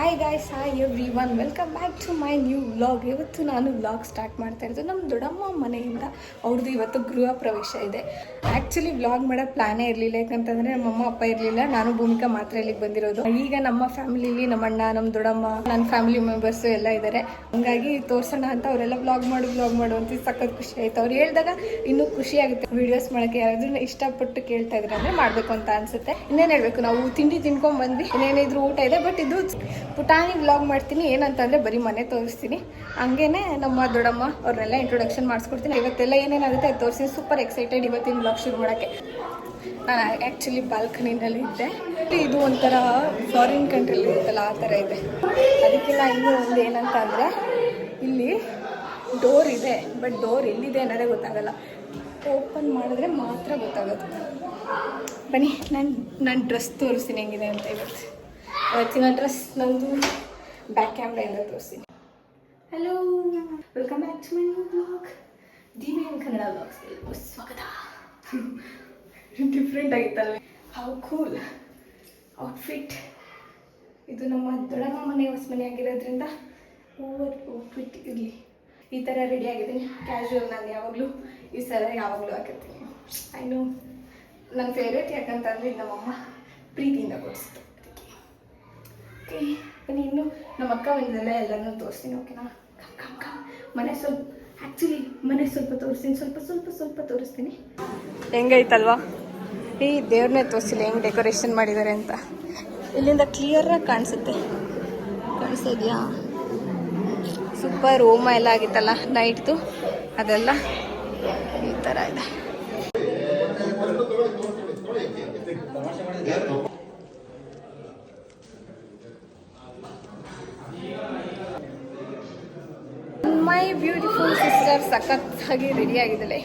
Hi guys, hi everyone, welcome back to my new vlog. ಇವತ್ತು ನಾನು vlog start ಮಾಡ್ತಾ ಇರೋದು ನಮ್ಮ ದೊಡ್ಡಮ್ಮ ಮನೆಯಿಂದ. ಅವ್ರದ್ದು ಇವತ್ತು ಗೃಹ ಪ್ರವೇಶ ಇದೆ. ಆ್ಯಕ್ಚುಲಿ ವ್ಲಾಗ್ ಮಾಡೋ ಪ್ಲಾನೇ ಇರಲಿಲ್ಲ, ಯಾಕಂತಂದರೆ ನಮ್ಮ ಅಮ್ಮ ಅಪ್ಪ ಇರಲಿಲ್ಲ, ನಾನು ಭೂಮಿಕಾ ಮಾತ್ರ ಇಲ್ಲಿಗೆ ಬಂದಿರೋದು. ಈಗ ನಮ್ಮ ಫ್ಯಾಮಿಲಿಲಿ ನಮ್ಮ ಅಣ್ಣ, ನಮ್ಮ ದೊಡ್ಡಮ್ಮ, ನನ್ನ ಫ್ಯಾಮಿಲಿ ಮೆಂಬರ್ಸು ಎಲ್ಲ ಇದ್ದಾರೆ. ಹಂಗಾಗಿ ತೋರಿಸೋಣ ಅಂತ ಅವರೆಲ್ಲ ವ್ಲಾಗ್ ಮಾಡು ಅಂತ ಸಖತ್ ಖುಷಿ ಆಯಿತು. ಅವ್ರು ಹೇಳಿದಾಗ ಇನ್ನೂ ಖುಷಿ ಆಗುತ್ತೆ. ವೀಡಿಯೋಸ್ ಮಾಡೋಕ್ಕೆ ಯಾರಾದ್ರೂ ಇಷ್ಟಪಟ್ಟು ಕೇಳ್ತಾ ಇದ್ರೆ ಅಂದರೆ ಮಾಡಬೇಕು ಅಂತ ಅನಿಸುತ್ತೆ. ಇನ್ನೇನು ಹೇಳಬೇಕು, ನಾವು ತಿಂಡಿ ತಿನ್ಕೊಂಡು ಬಂದ್ವಿ, ಇನ್ನೇನಿದ್ರು ಊಟ ಇದೆ. ಬಟ್ ಇದು ಪುಟಾಣಿ ವ್ಲಾಗ್ ಮಾಡ್ತೀನಿ. ಏನಂತಂದರೆ ಬರೀ ಮನೆ ತೋರಿಸ್ತೀನಿ, ಹಂಗೇನೆ ನಮ್ಮ ದೊಡ್ಡಮ್ಮ ಅವ್ರನ್ನೆಲ್ಲ ಇಂಟ್ರೊಡಕ್ಷನ್ ಮಾಡಿಸ್ಕೊಡ್ತೀನಿ. ಇವತ್ತೆಲ್ಲ ಏನೇನಾಗುತ್ತೆ ಅದು ತೋರಿಸಿ ಸೂಪರ್ ಎಕ್ಸೈಟೆಡ್ ಇವತ್ತಿನ ವ್ಲಾಗ್ ಶುರು ಮಾಡೋಕ್ಕೆ. ನಾನು ಆ್ಯಕ್ಚುಲಿ ಬಾಲ್ಕನಿನಲ್ಲಿ ಇದ್ದೆ. ಇದು ಒಂಥರ ಫಾರಿನ್ ಕಂಟ್ರಿಲಿ ಇರುತ್ತಲ್ಲ ಆ ಥರ ಇದೆ. ಅದಕ್ಕಿಂತ ಇನ್ನೂ ಒಂದು ಏನಂತ ಅಂದರೆ ಇಲ್ಲಿ ಡೋರ್ ಇದೆ, ಬಟ್ ಡೋರ್ ಎಲ್ಲಿದೆ ಅನ್ನೋದೇ ಗೊತ್ತಾಗಲ್ಲ. ಓಪನ್ ಮಾಡಿದ್ರೆ ಮಾತ್ರ ಗೊತ್ತಾಗೋದು. ಬನ್ನಿ ನಾನು ಡ್ರೆಸ್ ತೋರಿಸ್ತೀನಿ ಹೆಂಗಿದೆ ಅಂತ. ಇವತ್ತಿನ ಡ್ರೆಸ್ ನಂದು ಬ್ಯಾಕ್ ಕ್ಯಾಮ್ರಾಯಿಂದ ತೋರಿಸ್ತೀನಿ. Hello, welcome back to my new blog, DBN Kannada ವ್ಲಾಗ್ಸ್ಗೆ ಸ್ವಾಗತ. ಡಿಫ್ರೆಂಟ್ ಆಗಿತ್ತಲ್ವ? How cool outfit. ಇದು ನಮ್ಮ ದೊಡ್ಡಮ್ಮ ಮನೆ ಹೊಸ ಮನೆ ಆಗಿರೋದ್ರಿಂದ ಓವರ್ ಔಟ್ಫಿಟ್ ಇರಲಿ. ಈ ಥರ ರೆಡಿ ಆಗಿದ್ದೀನಿ. ಕ್ಯಾಶುವಲ್ ನಾನು ಯಾವಾಗಲೂ ಈ ಥರ ಯಾವಾಗಲೂ ಹಾಕಿರ್ತೀನಿ. ಐನು ನನ್ನ ಫೇವ್ರೇಟ್, ಯಾಕಂತಂದರೆ ನಮ್ಮಮ್ಮ ಪ್ರೀತಿಯಿಂದ ಕೊಡಿಸ್ತು. ಓಕೆ ಬನ್ನಿ, ಇನ್ನು ನಮ್ಮ ಅಕ್ಕ ಬಂದಿದ್ದೆಲ್ಲ ಎಲ್ಲರನ್ನೂ ತೋರಿಸ್ತೀನಿ. ಓಕೆನಾ? ಕಮ್ ಮನೆ ಸ್ವಲ್ಪ ತೋರಿಸ್ತೀನಿ. ಸ್ವಲ್ಪ ತೋರಿಸ್ತೀನಿ. ಹೆಂಗೈತಲ್ವಾ? ಈ ದೇವ್ರನ್ನೇ ತೋರಿಸಿಲ್ಲ ಹೆಂಗೆ ಡೆಕೋರೇಷನ್ ಮಾಡಿದ್ದಾರೆ ಅಂತ. ಇಲ್ಲಿಂದ ಕ್ಲಿಯರಾಗಿ ಕಾಣಿಸುತ್ತೆ. ಕಾಣಿಸ್ತಾ ಇದೆಯಾ? ಸೂಪರ್. ಹೋಮ ಎಲ್ಲ ಆಗಿತ್ತಲ್ಲ ನೈಟ್ದು, ಅದೆಲ್ಲ ಈ ಥರ ಇದೆ. ಮೈ ಬ್ಯೂಟಿಫುಲ್ ಸಿಸ್ಟರ್ ಸಖತ್ತಾಗಿ ರೆಡಿ ಆಗಿದ್ದಾಳೆ.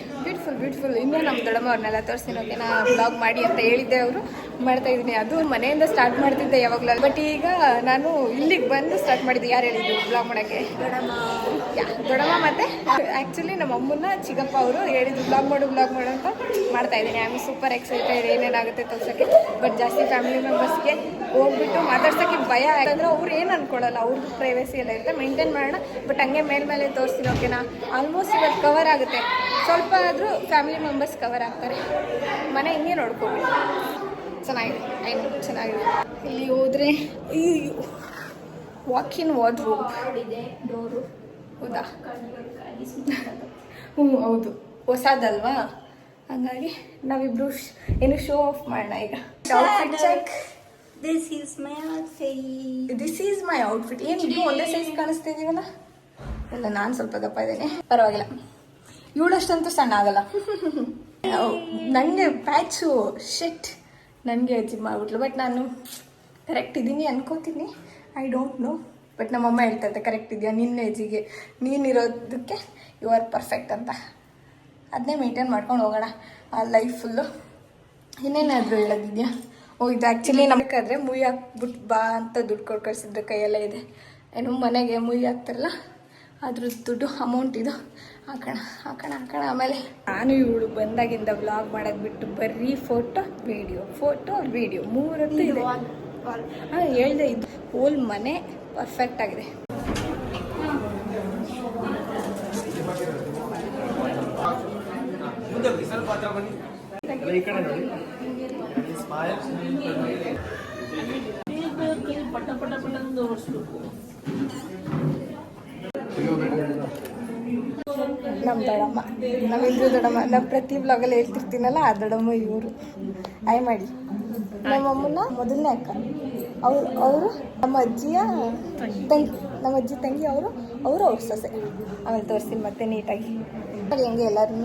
ಬ್ಯೂಟಿಫುಲ್. ಇನ್ನೂ ನಮ್ಮ ದೊಡ್ಡಮ್ಮ ಅವ್ರನ್ನೆಲ್ಲ ತೋರಿಸ್ತೀನಿ. ಓಕೆನಾ? ವ್ಲಾಗ್ ಮಾಡಿ ಅಂತ ಹೇಳಿದ್ದೆ, ಅವರು ಮಾಡ್ತಾ ಇದ್ದೀನಿ. ಅದು ಮನೆಯಿಂದ ಸ್ಟಾರ್ಟ್ ಮಾಡ್ತಿದ್ದೆ ಯಾವಾಗಲೂ, ಬಟ್ ಈಗ ನಾನು ಇಲ್ಲಿಗೆ ಬಂದು ಸ್ಟಾರ್ಟ್ ಮಾಡಿದ್ದೆ. ಯಾರು ಹೇಳಿದ್ದು ವ್ಲಾಗ್ ಮಾಡೋಕ್ಕೆ? ದೊಡ್ಡಮ್ಮ ಮತ್ತು ಆ್ಯಕ್ಚುಲಿ ನಮ್ಮ ಅಮ್ಮನ ಚಿಕ್ಕಪ್ಪ ಅವರು ಹೇಳಿದ್ರು ವ್ಲಾಗ್ ಮಾಡು ಅಂತ ಮಾಡ್ತಾ ಇದ್ದೀನಿ. ಐ ಆಮ್ ಸೂಪರ್ ಎಕ್ಸೈಟೆಡ್ ಏನೇನಾಗುತ್ತೆ ತೋರ್ಸೋಕ್ಕೆ. ಬಟ್ ಜಾಸ್ತಿ ಫ್ಯಾಮಿಲಿ ಮೆಂಬರ್ಸ್ಗೆ ಹೋಗ್ಬಿಟ್ಟು ಮಾತಾಡ್ಸೋಕ್ಕೆ ಭಯ, ಯಾಕಂದರೆ ಅವ್ರು ಏನು ಅಂದ್ಕೊಳ್ಳಲ್ಲ, ಅವ್ರದ್ದು ಪ್ರೈವೇಸಿ ಎಲ್ಲ ಇರುತ್ತೆ, ಮೇಂಟೈನ್ ಮಾಡೋಣ. ಬಟ್ ಹಂಗೆ ಮೇಲೆ ತೋರಿಸ್ತೀನಿ. ಓಕೆನಾ? ಆಲ್ಮೋಸ್ಟ್ ಇವತ್ತು ಕವರ್ ಆಗುತ್ತೆ. ಸ್ವಲ್ಪ ಆದರೂ ಫ್ಯಾಮಿಲಿ ಮೆಂಬರ್ಸ್ ಕವರ್ ಆಗ್ತಾರೆ. ಮನೆ ಹಿಂಗೆ ನೋಡ್ಕೋಬೇಕು. ಚೆನ್ನಾಗಿದೆ. ಚೆನ್ನಾಗಿದೆ. ಇಲ್ಲಿ ಹೋದರೆ ವಾಕಿನ್ ವಾರ್ಡ್ರೋಬ್ ಇದೆ, ಡೋರು. ಹೌದಾ? ಹೌದು, ಹೊಸದಲ್ವಾ? ಹಾಗಾಗಿ ನಾವಿಬ್ರು ಏನು ಶೋ ಆಫ್ ಮಾಡೋಣ ಈಗ. Outfit check. This is my outfit. ಏನು ಒಂದೇ ಸೈಜ್ ಕಾಣಿಸ್ತಾ ಇದೀವಲ್ಲ? ಇಲ್ಲ, ನಾನು ಸ್ವಲ್ಪ ದಪ್ಪ ಇದ್ದೇನೆ, ಪರವಾಗಿಲ್ಲ. ಇವಳಷ್ಟಂತೂ ಸಣ್ಣ ಆಗಲ್ಲ. ನನಗೆ ಪ್ಯಾಚು ಶೆಟ್ ನನಗೆ ಜಿಮ್ ಆಗ್ಬಿಟ್ಲು. ಬಟ್ ನಾನು ಕರೆಕ್ಟ್ ಇದ್ದೀನಿ ಅನ್ಕೋತೀನಿ. ಐ ಡೋಂಟ್ ನೋ, ಬಟ್ ನಮ್ಮಮ್ಮ ಹೇಳ್ತೈತೆ ಕರೆಕ್ಟ್ ಇದೆಯಾ ನಿನ್ನ ಏಜಿಗೆ, ನೀನಿರೋದಕ್ಕೆ ಯು ಆರ್ ಪರ್ಫೆಕ್ಟ್ ಅಂತ. ಅದನ್ನೇ ಮೇಂಟೈನ್ ಮಾಡ್ಕೊಂಡು ಹೋಗೋಣ ಆ ಲೈಫ್ ಫುಲ್ಲು. ಇನ್ನೇನಾದರೂ ಹೇಳೋದಿದೆಯಾ? ಇದು ಆ್ಯಕ್ಚುಲಿ ನಮಗಾದ್ರೆ ಮುಯಿ ಹಾಕ್ಬಿಟ್ಟು ಬಾ ಅಂತ ದುಡ್ಡು ಕೊಟ್ಟು ಕಳಿಸಿದ್ರೆ ಕೈಯೆಲ್ಲ ಇದೆ. ಏನು ಮನೆಗೆ ಮುಯಿ ಹಾಕ್ತಾರಲ್ಲ, ಅದ್ರದ್ದು ದುಡ್ಡು ಅಮೌಂಟ್ ಇದು ಹಾಕೋಣ. ಆಮೇಲೆ ನಾನು ಇವಳು ಬಂದಾಗಿಂದ ವ್ಲಾಗ್ ಮಾಡೋದು ಬಿಟ್ಟು ಬರೀ ಫೋಟೋ ವಿಡಿಯೋ ಮೂರದ್ದು ಇದೆ. ಹೇಳ್ದೆ, ಇದು ಹೋಲ್ ಮನೆ ಪರ್ಫೆಕ್ಟ್ ಆಗಿದೆ. ನಮ್ಮ ದೊಡ್ಡಮ್ಮ, ನಮ್ಮಿಬ್ರು ದೊಡ್ಡಮ್ಮ. ನಾವು ಪ್ರತಿ ಬ್ಲಾಗಲ್ಲಿ ಹೇಳ್ತಿರ್ತೀನಲ್ಲ, ಆ ದೊಡ್ಡಮ್ಮ ಇವರು. ಆಯ್ ಮಾಡಿ ನಮ್ಮಮ್ಮನ ಮೊದಲನೇ ಅಕ್ಕ ಅವರು ನಮ್ಮ ಅಜ್ಜಿಯ ತಂಗಿ, ನಮ್ಮ ಅಜ್ಜಿ ತಂಗಿ ಅವರು ಅವ್ರ ಸೊಸೆ. ಆಮೇಲೆ ತೋರಿಸ್ತೀನಿ ಮತ್ತೆ ನೀಟಾಗಿ. ಹೆಂಗೆ ಎಲ್ಲರೂ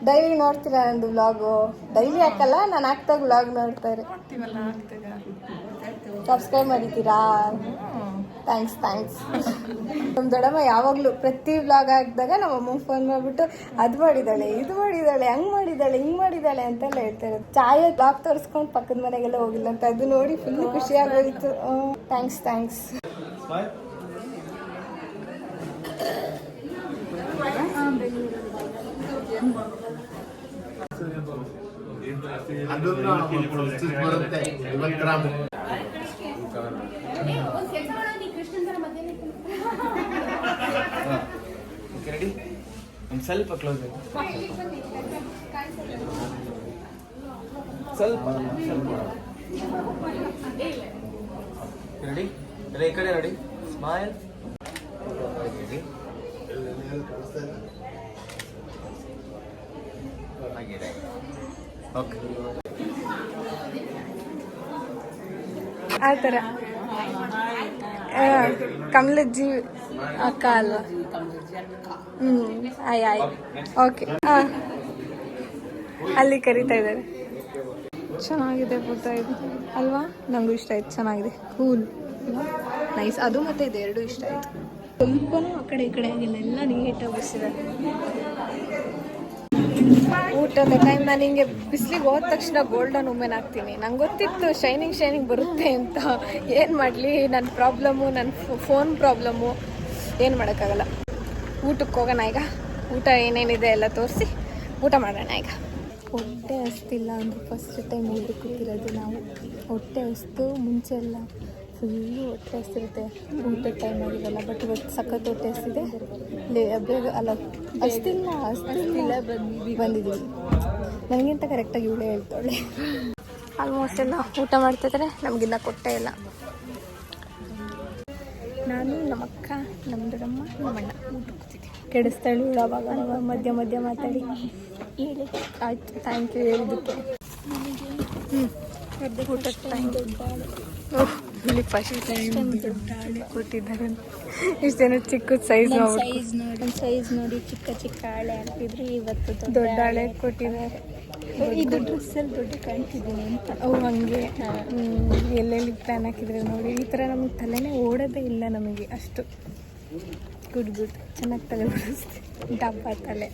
ಡೈಲಿ ನೋಡ್ತೀರಾ ನಂದು ವ್ಲಾಗು? ಡೈಲಿ ಹಾಕಲ್ಲ, ನಾನು ಹಾಕ್ದಾಗ ವ್ಲಾಗ್ ನೋಡ್ತಾರೆ. ಸಬ್ಸ್ಕ್ರೈಬ್ ಮಾಡಿದ್ದೀರಾ? ಥ್ಯಾಂಕ್ಸ್. ನಮ್ಮ ದೊಡ್ಡಮ್ಮ ಯಾವಾಗಲೂ ಪ್ರತಿ ವ್ಲಾಗ್ ಹಾಕಿದಾಗ ನಮ್ಮ ಅಮ್ಮಂಗೆ ಫೋನ್ ಮಾಡಿಬಿಟ್ಟು ಅದು ಮಾಡಿದ್ದಾಳೆ, ಇದು ಮಾಡಿದ್ದಾಳೆ, ಹಂಗೆ ಮಾಡಿದ್ದಾಳೆ ಅಂತೆಲ್ಲ ಹೇಳ್ತಾರೆ. ಚಾಯ ವ್ಲಾಗ್ ತೋರಿಸ್ಕೊಂಡು ಪಕ್ಕದ ಮನೆಗೆಲ್ಲ ಹೋಗಿಲ್ಲ ಅಂತ, ಅದು ನೋಡಿ ಫುಲ್ ಖುಷಿಯಾಗೋಯಿತು. ಥ್ಯಾಂಕ್ಸ್. ಓಕೆ ರೆಡಿ ಒಂದು ಸ್ವಲ್ಪ ಕ್ಲೋಸ್ ಸ್ವಲ್ಪ ರೆಡಿ ಎಲ್ಲ ಈ ಕಡೆ ರೆಡಿ ಸ್ಮೈಲ್ ಓಕೆ ಆ ಥರ ಕಮಲಜ್ಜಿ ಅಕ್ಕ ಅಲ್ವಾ ಆಯ್ ಓಕೆ ಹಾಂ ಅಲ್ಲಿ ಕರಿತಾ ಇದ್ದಾರೆ. ಚೆನ್ನಾಗಿದೆ ಫೋಟೋ ಇದು ಅಲ್ವಾ? ನನಗೂ ಇಷ್ಟ ಆಯ್ತು, ಚೆನ್ನಾಗಿದೆ, ಕೂಲ್ ನೈಸ್. ಅದು ಮತ್ತು ಇದು ಎರಡು ಇಷ್ಟ ಆಯಿತು. ಸ್ವಲ್ಪನೂ ಆ ಕಡೆ ಈ ಕಡೆ ಆಗಿಲ್ಲ, ಎಲ್ಲ ನೀಟಾಗಿ ಬಿಸಿದೆ. ಊಟದ ಟೈಮ್ ನಾನು ಹಿಂಗೆ ಬಿಸಿಲಿಗೆ ಹೋದ ತಕ್ಷಣ ಗೋಲ್ಡನ್ ವುಮೆನ್ ಆಗ್ತೀನಿ. ನಂಗೆ ಗೊತ್ತಿತ್ತು ಶೈನಿಂಗ್ ಬರುತ್ತೆ ಅಂತ. ಏನು ಮಾಡಲಿ, ನನ್ನ ಪ್ರಾಬ್ಲಮ್ಮು, ನನ್ನ ಫೋನ್ ಪ್ರಾಬ್ಲಮ್ಮು, ಏನು ಮಾಡೋಕ್ಕಾಗಲ್ಲ. ಊಟಕ್ಕೆ ಹೋಗೋಣ ಈಗ. ಊಟ ಏನೇನಿದೆ ಎಲ್ಲ ತೋರಿಸಿ ಊಟ ಮಾಡೋಣ ಈಗ. ಹೊಟ್ಟೆ ಹಸ್ತಿಲ್ಲ ಅಂದರೆ ಫಸ್ಟ್ ಟೈಮ್ ಊಟಕ್ಕೆ ಕೂತಿರೋದು ನಾವು. ಹೊಟ್ಟೆ ಹಸ್ತು ಮುಂಚೆ ಎಲ್ಲ ಫುಲ್ಲು ಹೊಟ್ಟೆ ಹಸ್ತಿರುತ್ತೆ, ಊಟದ ಟೈಮ್ ಆಗಿರಲ್ಲ. ಬಟ್ ಇವತ್ತು ಸಖತ್ ಹೊಟ್ಟೆ ಹಸ್ತಿದೆ. ಬೇಗ ಅಲ್ಲ ಹಸ್ತಿಲ್ಲ ಬಂದಿದ್ದೀವಿ. ನನಗಿಂತ ಕರೆಕ್ಟಾಗಿ ಇವಳೇ ಹೇಳ್ತಾಳೆ. ಆಲ್ಮೋಸ್ಟ್ ಎಲ್ಲ ಊಟ ಮಾಡ್ತಿದ್ರೆ ನಮಗಿನ್ನ ಕೊಟ್ಟೇ ಇಲ್ಲ. ನಾನು ನಮ್ಮಕ್ಕ, ನಮ್ಮ ದೊಡ್ಡಮ್ಮ, ನಮ್ಮಣ್ಣ ಊಟ ಕೂತಿದ್ವಿ. ಕೆಡಿಸ್ತಾಳೆ ಇವಳು ಅವಾಗ ಮಧ್ಯ ಮಾತಾಡಿ. ಹೇಳಿ ಆಯ್ತು, ಥ್ಯಾಂಕ್ ಯು ಹೇಳಿದ್ದಕ್ಕೆ. ಊಟದ ಟೈಮ್ ಇಲ್ಲಿ ಫಸ್ಟ್ ಟೈಮ್ ದೊಡ್ಡ ಕೊಟ್ಟಿದ್ದಾರೆ. ಇಷ್ಟು ಜನ ಚಿಕ್ಕದ ಸೈಜ್ ಸೈಜ್ ನೋಡಿ ಚಿಕ್ಕ ಹಾಳೆ ಹಾಕ್ತಿದ್ರು. ಇವತ್ತು ದೊಡ್ಡ ಹಾಳೆ ಕೊಟ್ಟಿದ್ದಾರೆ. ಇದು ಡ್ರೆಸ್ಸಲ್ಲಿ ದೊಡ್ಡ ಕಾಣ್ತಿದ್ದೀನಿ ಅಂತ. ಅವು ಹಂಗೆ ಎಲ್ಲೆಲ್ಲಿ ಪ್ಲ್ಯಾನ್ ಹಾಕಿದ್ರೆ ನೋಡಿ. ಈ ಥರ ನಮಗೆ ತಲೆನೇ ಓಡೋದೇ ಇಲ್ಲ ನಮಗೆ ಅಷ್ಟು. ಗುಡ್ ಚೆನ್ನಾಗಿ ತಲೆ ಓಡಿಸ್ತೀವಿ. ಡಬ್ಬ ತಲೆ.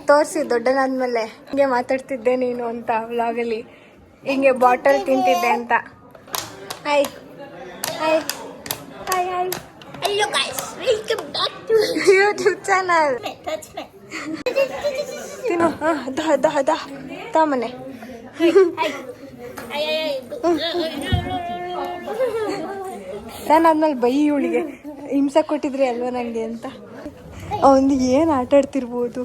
ತೋರಿಸಿ ದೊಡ್ಡನಾದ್ಮೇಲೆ ಹಿಂಗೆ ಮಾತಾಡ್ತಿದ್ದೆ ನೀನು ಅಂತ ವ್ಲಾಗಲ್ಲಿ, ಹಿಂಗೆ ಬಾಟಲ್ ತಿಂತಿದ್ದೆ ಅಂತ. Hi hi hi hi. Hello guys, welcome back to YouTube channel. Touch me. ತಿನ್ನು. ತಾಮನೆ. ನಾನಾದ್ಮೇಲೆ ಬೈ ಇವಳಿಗೆ ಹಿಂಸೆ ಕೊಟ್ಟಿದ್ರಿ ಅಲ್ವಾ ನನಗೆ ಅಂತ. ಅವನಿಗೆ ಏನು ಆಟ ಆಡ್ತಿರ್ಬೋದು.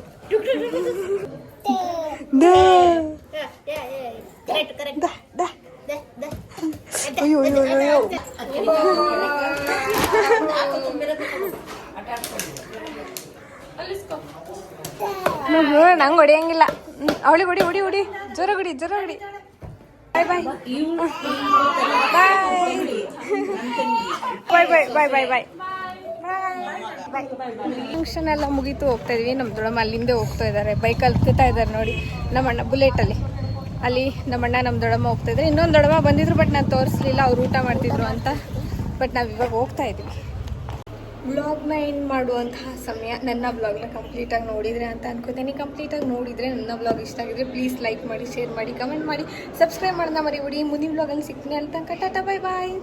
ಅಯ್ಯೋ ನಂಗೆ ಹೊಡಿಯಂಗಿಲ್ಲ. ಅವಳಿಗೆ ಹೊಡಿ ಜೋರ ಹೊಡಿ. ಬಾಯ್ ಬಾಯ್ ಫಂಕ್ಷನ್ ಎಲ್ಲ ಮುಗೀತು, ಹೋಗ್ತಾ ಇದೀವಿ. ನಮ್ಮ ದೊಡ್ಡಮ್ಮ ಅಲ್ಲಿಂದ ಹೋಗ್ತಾ ಇದ್ದಾರೆ, ಬೈಕಲ್ಲಿ ಹತ್ತಾ ಇದ್ದಾರೆ ನೋಡಿ. ನಮ್ಮಣ್ಣ ಬುಲೆಟಲ್ಲಿ, ಅಲ್ಲಿ ನಮ್ಮಣ್ಣ ನಮ್ಮ ದೊಡ್ಡಮ್ಮ ಹೋಗ್ತಾ ಇದ್ದಾರೆ. ಇನ್ನೊಂದು ದೊಡ್ಡಮ್ಮ ಬಂದಿದ್ರು, ಬಟ್ ನಾನು ತೋರಿಸ್ಲಿಲ್ಲ, ಅವ್ರು ಊಟ ಮಾಡ್ತಿದ್ರು ಅಂತ. ಬಟ್ ನಾವು ಇವಾಗ ಹೋಗ್ತಾ ಇದ್ದೀವಿ. ವ್ಲಾಗ್ನ ಎಂಡ್ ಮಾಡುವಂತಹ ಸಮಯ. ನನ್ನ ವ್ಲಾಗ್ನ ಕಂಪ್ಲೀಟಾಗಿ ನೋಡಿದರೆ ಅಂತ ಅನ್ಕೋತೀನಿ. ಕಂಪ್ಲೀಟಾಗಿ ನೋಡಿದರೆ ನನ್ನ ವ್ಲಾಗ್ ಇಷ್ಟ ಆಗಿದ್ರೆ ಪ್ಲೀಸ್ ಲೈಕ್ ಮಾಡಿ, ಶೇರ್ ಮಾಡಿ, ಕಮೆಂಟ್ ಮಾಡಿ, ಸಬ್ಸ್ಕ್ರೈಬ್ ಮಾಡೋಣ ಮರಿಬೇಡಿ. ಮುಂದಿನ ವ್ಲಾಗಲ್ಲಿ ಸಿಗ್ತೀನಿ. ಅಲ್ಲಿ ತನಕ ಟಾಟಾ, ಬಾಯ್ ಬಾಯ್.